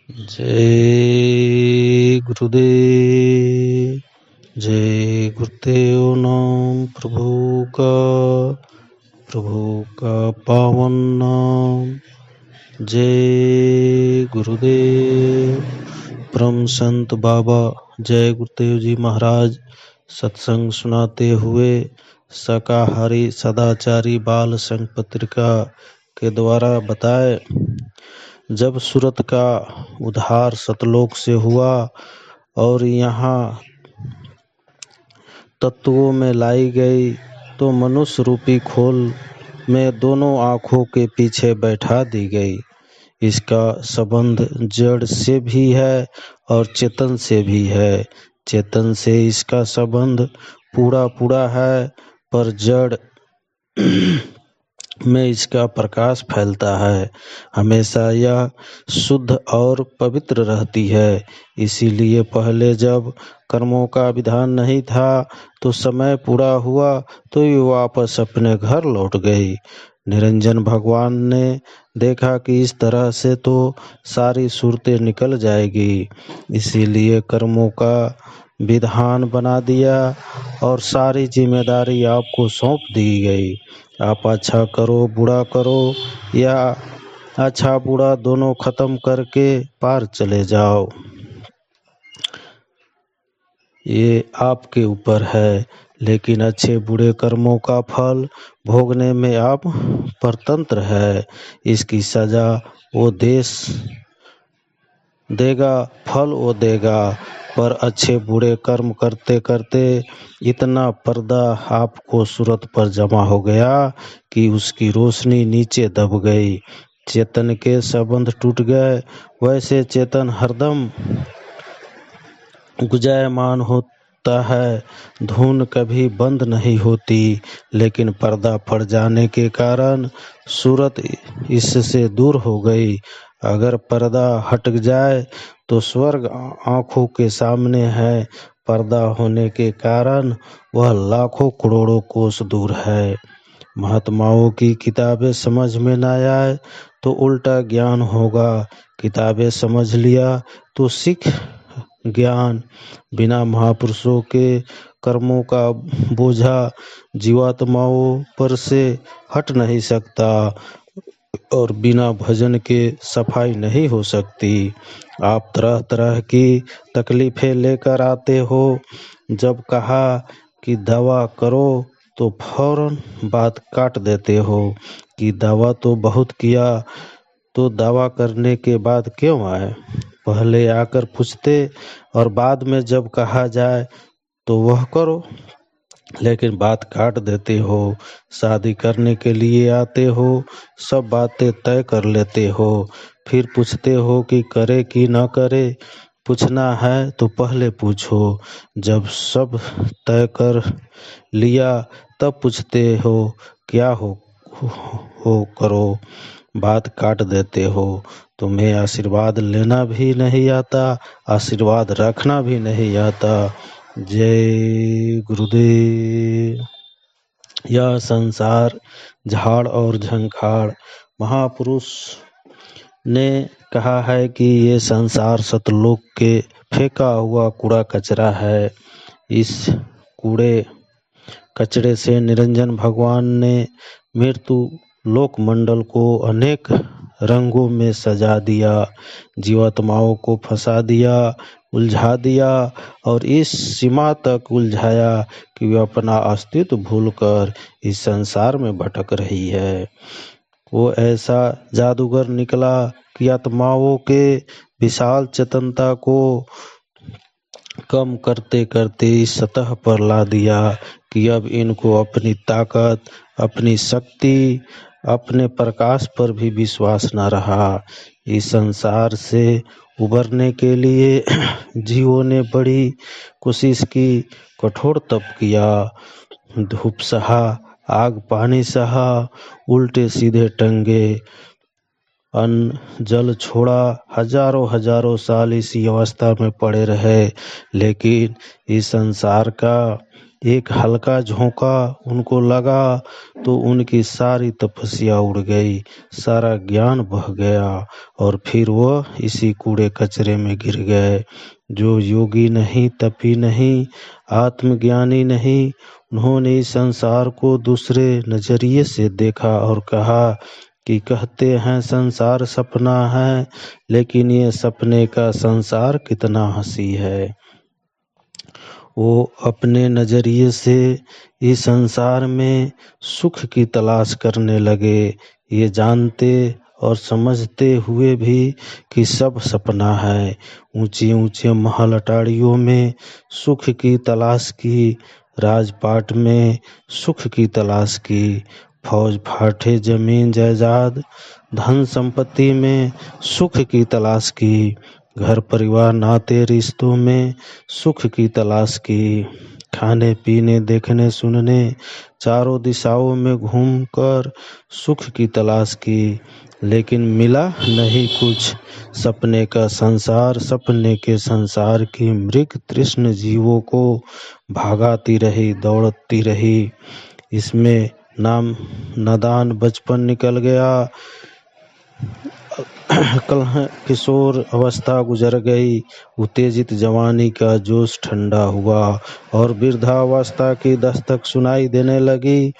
जय गुरुदेव। जय गुरुदेव। नाम प्रभु का पावन नाम। जय गुरुदेव। परम संत बाबा जय गुरुदेव जी महाराज सत्संग सुनाते हुए शाकाहारी सदाचारी बाल संघ पत्रिका के द्वारा बताए, जब सूरत का उद्धार सतलोक से हुआ और यहाँ तत्वों में लाई गई, तो मनुष्य रूपी खोल में दोनों आँखों के पीछे बैठा दी गई। इसका संबंध जड़ से भी है और चेतन से भी है। चेतन से इसका संबंध पूरा है, पर जड़ में इसका प्रकाश फैलता है। हमेशा यह शुद्ध और पवित्र रहती है। इसीलिए पहले जब कर्मों का विधान नहीं था, तो समय पूरा हुआ तो ये वापस अपने घर लौट गई। निरंजन भगवान ने देखा कि इस तरह से तो सारी सूरतें निकल जाएगी, इसीलिए कर्मों का विधान बना दिया और सारी जिम्मेदारी आपको सौंप दी गई। आप अच्छा करो बुरा करो, या अच्छा बुरा दोनों खत्म करके पार चले जाओ, ये आपके ऊपर है। लेकिन अच्छे बुरे कर्मों का फल भोगने में आप परतंत्र है। इसकी सजा वो देश देगा, फल वो देगा। पर अच्छे बुरे कर्म करते करते इतना पर्दा आपको सूरत पर जमा हो गया कि उसकी रोशनी नीचे दब गई। चेतन के संबंध टूट गए। वैसे चेतन हरदम गुंजायमान होता है, धुन कभी बंद नहीं होती। लेकिन पर्दा पड़ जाने के कारण सूरत इससे दूर हो गई। अगर पर्दा हट जाए तो स्वर्ग आँखों के सामने है। पर्दा होने के कारण वह लाखों करोड़ों कोस दूर है। महात्माओं की किताबें समझ में न आए तो उल्टा ज्ञान होगा। किताबें समझ लिया तो सिख ज्ञान। बिना महापुरुषों के कर्मों का बोझा जीवात्माओं पर से हट नहीं सकता, और बिना भजन के सफाई नहीं हो सकती। आप तरह तरह की तकलीफें लेकर आते हो। जब कहा कि दवा करो तो फौरन बात काट देते हो कि दवा तो बहुत किया, तो दवा करने के बाद क्यों आए। पहले आकर पूछते और बाद में जब कहा जाए तो वह करो, लेकिन बात काट देते हो। शादी करने के लिए आते हो, सब बातें तय कर लेते हो, फिर पूछते हो कि करे कि न करे। पूछना है तो पहले पूछो। जब सब तय कर लिया तब पूछते हो क्या हो करो। बात काट देते हो। तुम्हें आशीर्वाद लेना भी नहीं आता, आशीर्वाद रखना भी नहीं आता। जय गुरुदेव। यह संसार झाड़ और झंखाड़। महापुरुष ने कहा है कि ये संसार सतलोक के फेंका हुआ कूड़ा कचरा है। इस कूड़े कचरे से निरंजन भगवान ने मृत्यु लोक मंडल को अनेक रंगों में सजा दिया, जीवात्माओं को फंसा दिया, उलझा दिया, और इस सीमा तक उलझाया कि वे अपना अस्तित्व भूलकर इस संसार में भटक रही है। वो ऐसा जादूगर निकला कि आत्माओं के विशाल चेतनता को कम करते करते इस सतह पर ला दिया कि अब इनको अपनी ताकत, अपनी शक्ति, अपने प्रकाश पर भी विश्वास न रहा। इस संसार से उबरने के लिए जीवों ने बड़ी कोशिश की, कठोर तप किया, धूप सहा, आग पानी सहा, उल्टे सीधे टंगे, अन्न जल छोड़ा, हजारों साल इसी अवस्था में पड़े रहे। लेकिन इस संसार का एक हल्का झोंका उनको लगा तो उनकी सारी तपस्या उड़ गई, सारा ज्ञान बह गया और फिर वह इसी कूड़े कचरे में गिर गए। जो योगी नहीं, तपी नहीं, आत्मज्ञानी नहीं, उन्होंने इस संसार को दूसरे नजरिए से देखा और कहा कि कहते हैं संसार सपना है, लेकिन ये सपने का संसार कितना हंसी है। वो अपने नजरिए से इस संसार में सुख की तलाश करने लगे, ये जानते और समझते हुए भी कि सब सपना है। ऊंचे ऊंचे महल अटारियों में सुख की तलाश की, राजपाट में सुख की तलाश की, फौज फाटे जमीन जायदाद धन संपत्ति में सुख की तलाश की, घर परिवार नाते रिश्तों में सुख की तलाश की, खाने पीने देखने सुनने चारों दिशाओं में घूमकर सुख की तलाश की, लेकिन मिला नहीं कुछ। सपने का संसार, सपने के संसार की मृग तृष्ण जीवों को भागाती रही, दौड़ती रही। इसमें नाम नादान बचपन निकल गया, किशोर अवस्था गुजर गई, उत्तेजित जवानी का जोश ठंडा हुआ और वृद्धावस्था की दस्तक सुनाई देने लगी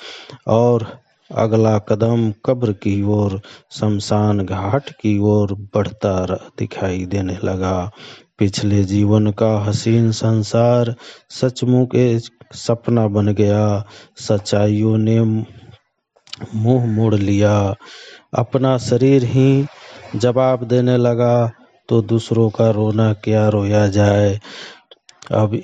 और अगला कदम कब्र की ओर, शमशान घाट की ओर बढ़ता दिखाई देने लगा। पिछले जीवन का हसीन संसार सचमुच एक सपना बन गया। सच्चाइयों ने मुंह मोड़ लिया, अपना शरीर ही जवाब देने लगा तो दूसरों का रोना क्या रोया जाए। अब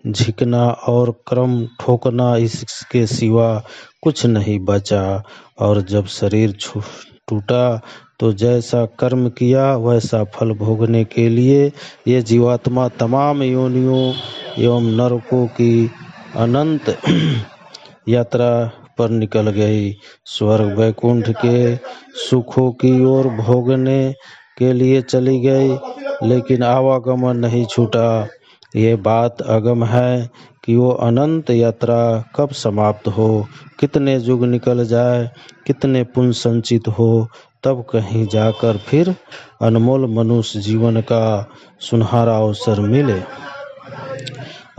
झिकना और क्रम ठोकना, इसके सिवा कुछ नहीं बचा। और जब शरीर टूटा तो जैसा कर्म किया वैसा फल भोगने के लिए ये जीवात्मा तमाम योनियों एवं नरकों की अनंत यात्रा पर निकल गई। स्वर्ग वैकुंठ के सुखों की ओर भोगने के लिए चली गई, लेकिन आवागमन नहीं छूटा। ये बात अगम है कि वो अनंत यात्रा कब समाप्त हो, कितने युग निकल जाए, कितने पुण्य संचित हो, तब कहीं जाकर फिर अनमोल मनुष्य जीवन का सुनहरा अवसर मिले।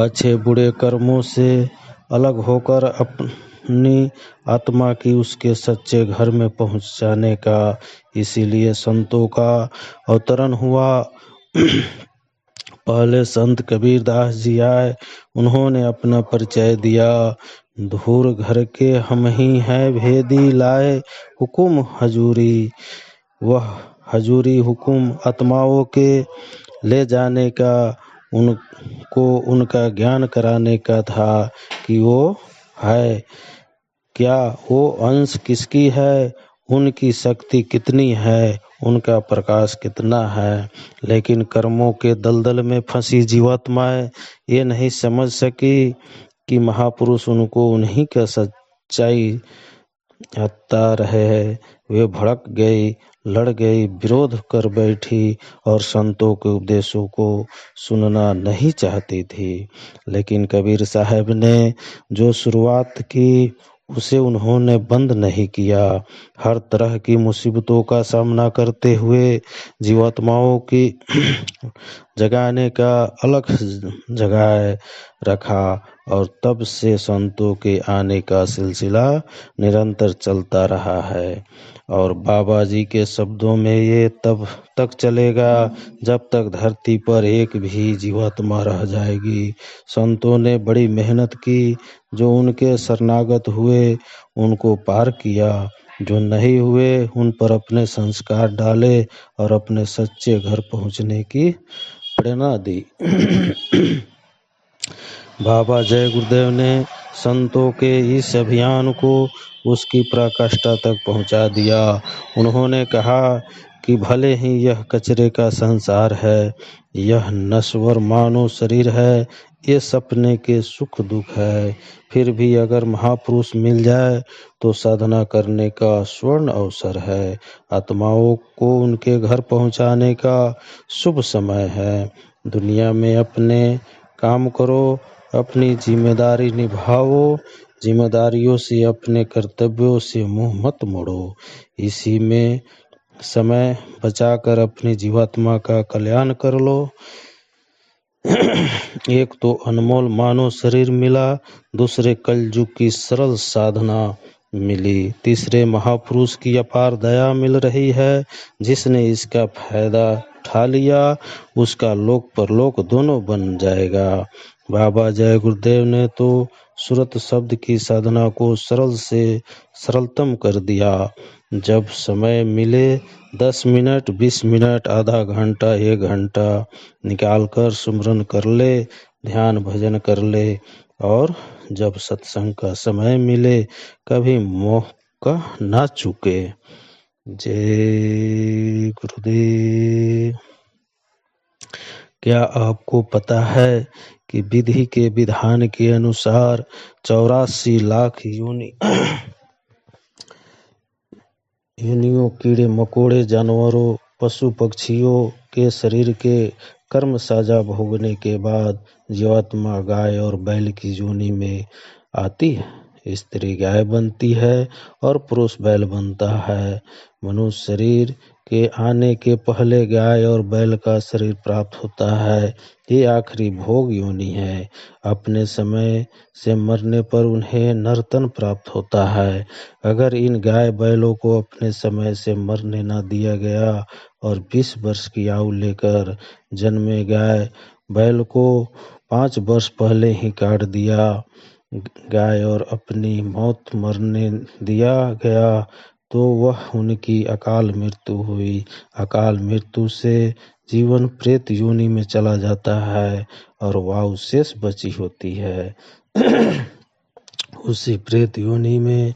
अच्छे बुरे कर्मों से अलग होकर अपनी आत्मा की उसके सच्चे घर में पहुंच जाने का इसीलिए संतों का अवतरण हुआ। पहले संत कबीरदास जी आए, उन्होंने अपना परिचय दिया। धूर घर के हम ही हैं भेदी, लाए हुकुम हजूरी। वह हजूरी हुकुम आत्माओं के ले जाने का, उनको उनका ज्ञान कराने का था कि वो है क्या, वो अंश किसकी है, उनकी शक्ति कितनी है, उनका प्रकाश कितना है। लेकिन कर्मों के दलदल में फंसी जीवात्माएं ये नहीं समझ सकी कि महापुरुष उनको उन्हीं का सच्चाई हत्ता रहे हैं। वे भड़क गई, लड़ गई, विरोध कर बैठी और संतों के उपदेशों को सुनना नहीं चाहती थी। लेकिन कबीर साहब ने जो शुरुआत की उसे उन्होंने बंद नहीं किया। हर तरह की मुसीबतों का सामना करते हुए जीवात्माओं की जगाने का अलग जगह रखा और तब से संतों के आने का सिलसिला निरंतर चलता रहा है। और बाबा जी के शब्दों में ये तब तक चलेगा जब तक धरती पर एक भी जीवात्मा रह जाएगी। संतों ने बड़ी मेहनत की, जो उनके शरणागत हुए उनको पार किया, जो नहीं हुए उन पर अपने संस्कार डाले और अपने सच्चे घर पहुंचने की प्रेरणा दी। बाबा जय गुरुदेव ने संतों के इस अभियान को उसकी पराकाष्ठा तक पहुंचा दिया। उन्होंने कहा कि भले ही यह कचरे का संसार है, यह नश्वर मानव शरीर है, ये सपने के सुख दुख है, फिर भी अगर महापुरुष मिल जाए तो साधना करने का स्वर्ण अवसर है। आत्माओं को उनके घर पहुंचाने का शुभ समय है। दुनिया में अपने काम करो अपनी जिम्मेदारी निभाओ, जिम्मेदारियों से, अपने कर्तव्यों से मुंह मत मोड़ो। इसी में समय बचाकर अपनी जीवात्मा का कल्याण कर लो। एक तो अनमोल मानव शरीर मिला, दूसरे कलयुग की सरल साधना मिली, तीसरे महापुरुष की अपार दया मिल रही है। जिसने इसका फायदा उठा लिया उसका लोक परलोक दोनों बन जाएगा। बाबा जय गुरुदेव ने तो सुरत शब्द की साधना को सरल से सरलतम कर दिया। जब समय मिले 10 मिनट, 20 मिनट, आधा घंटा, 1 घंटा निकाल कर सुमरन कर ले, ध्यान भजन कर ले। और जब सत्संग का समय मिले कभी मौका ना चूके। जय गुरुदेव। क्या आपको पता है कि विधि के विधान के अनुसार 84 लाख योनियों, कीड़े मकोड़े, जानवरों, पशु पक्षियों के शरीर के कर्म साजा भोगने के बाद जीवात्मा गाय और बैल की योनि में आती है। स्त्री गाय बनती है और पुरुष बैल बनता है। मनुष्य शरीर के आने के पहले गाय और बैल का शरीर प्राप्त होता है। ये आखिरी भोग योनि है। अपने समय से मरने पर उन्हें नर्तन प्राप्त होता है। अगर इन गाय बैलों को अपने समय से मरने न दिया गया और 20 वर्ष की आयु लेकर जन्मे गाय बैल को 5 वर्ष पहले ही काट दिया गाय और अपनी मौत मरने दिया गया तो वह उनकी अकाल मृत्यु हुई। अकाल मृत्यु से जीवन प्रेत योनि में चला जाता है और वायु शेष बची होती है। उसी प्रेत योनि में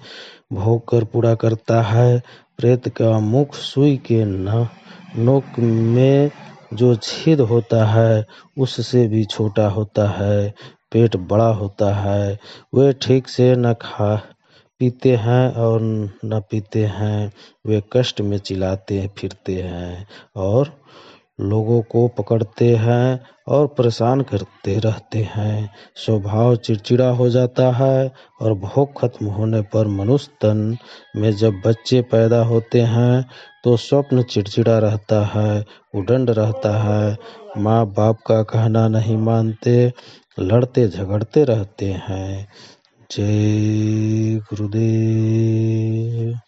भोग कर पूरा करता है। प्रेत का मुख सुई के नोक में जो छेद होता है उससे भी छोटा होता है। पेट बड़ा होता है। वे ठीक से न खा पीते हैं और न पीते हैं। वे कष्ट में चिल्लाते फिरते हैं और लोगों को पकड़ते हैं और परेशान करते रहते हैं। स्वभाव चिड़चिड़ा हो जाता है और भोग खत्म होने पर मनुष्य तन में जब बच्चे पैदा होते हैं तो स्वप्न चिड़चिड़ा रहता है, उदंड रहता है। माँ बाप का कहना नहीं मानते, लड़ते झगड़ते रहते हैं। जय गुरुदेव।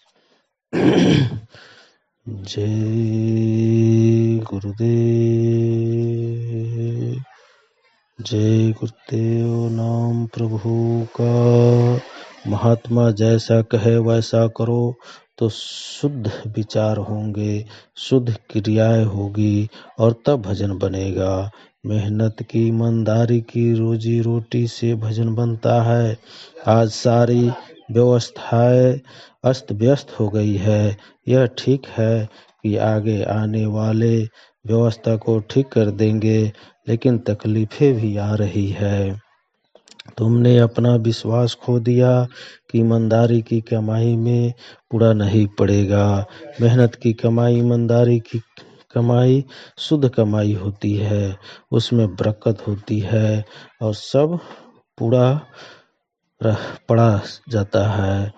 जय गुरुदेव। जय गुरुदेव। नाम प्रभु का। महात्मा जैसा कहे वैसा करो तो शुद्ध विचार होंगे, शुद्ध क्रियाएं होगी और तब भजन बनेगा। मेहनत की, ईमानदारी की, रोजी रोटी से भजन बनता है। आज सारी व्यवस्थाएं अस्त व्यस्त हो गई है। यह ठीक है कि आगे आने वाले व्यवस्था को ठीक कर देंगे, लेकिन तकलीफें भी आ रही है। तुमने अपना विश्वास खो दिया कि ईमानदारी की कमाई में पूरा नहीं पड़ेगा। मेहनत की कमाई, ईमानदारी की कमाई शुद्ध कमाई होती है, उसमें बरकत होती है और सब पूरा पड़ा जाता है।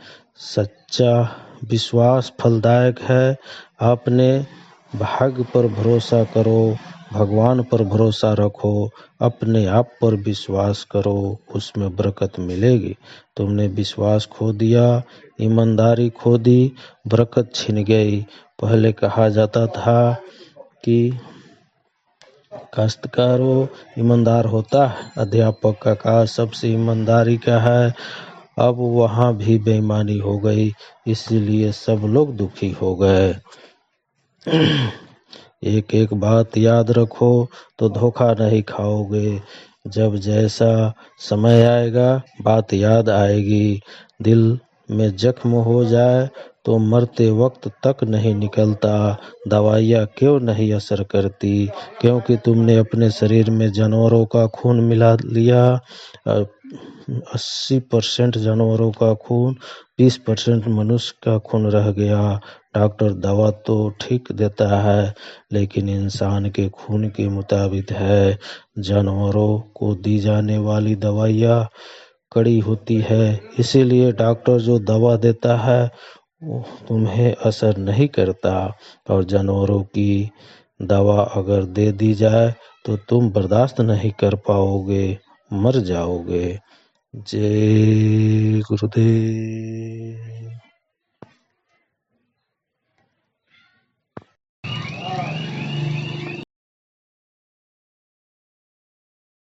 सच्चा विश्वास फलदायक है। अपने भाग्य पर भरोसा करो, भगवान पर भरोसा रखो, अपने आप पर विश्वास करो, उसमें बरकत मिलेगी। तुमने विश्वास खो दिया, ईमानदारी खो दी, बरकत छिन गई। पहले कहा जाता था कि काश्तकारों ईमानदार होता है, अध्यापक का काम सबसे ईमानदारी का है। अब वहाँ भी बेईमानी हो गई, इसीलिए सब लोग दुखी हो गए। एक एक बात याद रखो तो धोखा नहीं खाओगे। जब जैसा समय आएगा बात याद आएगी। दिल में जख्म हो जाए तो मरते वक्त तक नहीं निकलता। दवाइयाँ क्यों नहीं असर करती? क्योंकि तुमने अपने शरीर में जानवरों का खून मिला लिया। 80% जानवरों का खून, 20% मनुष्य का खून रह गया। डॉक्टर दवा तो ठीक देता है, लेकिन इंसान के खून के मुताबिक है। जानवरों को दी जाने वाली दवाइयाँ कड़ी होती है, इसीलिए डॉक्टर जो दवा देता है वो तुम्हें असर नहीं करता। और जानवरों की दवा अगर दे दी जाए तो तुम बर्दाश्त नहीं कर पाओगे, मर जाओगे। जय गुरुदेव।